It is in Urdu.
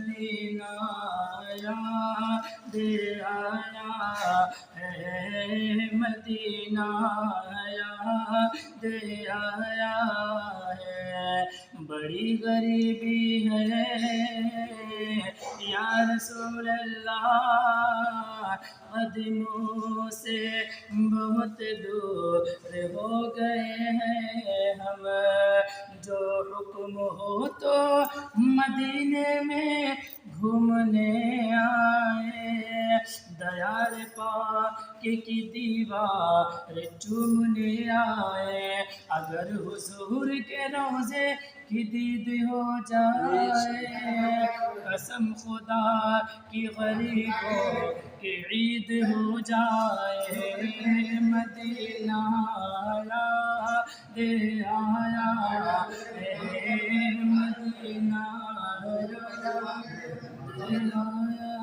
مدینہ یاد آیا ہے، مدینہ یاد آیا ہے، بڑی غریبی ہے یا رسول اللہ، قدموں سے بہت دور ہو گئے ہیں ہم، جو حکم ہو تو مدینے میں گھومنے آئے، دیار پاک کی دیوار چومنے آئے، اگر حضور کے روضے کی دید ہو جائے، قسم خدا کی غریبوں کی عید ہو جائے، مدینہ یاد آیا ہے، مدینہ یاد آیا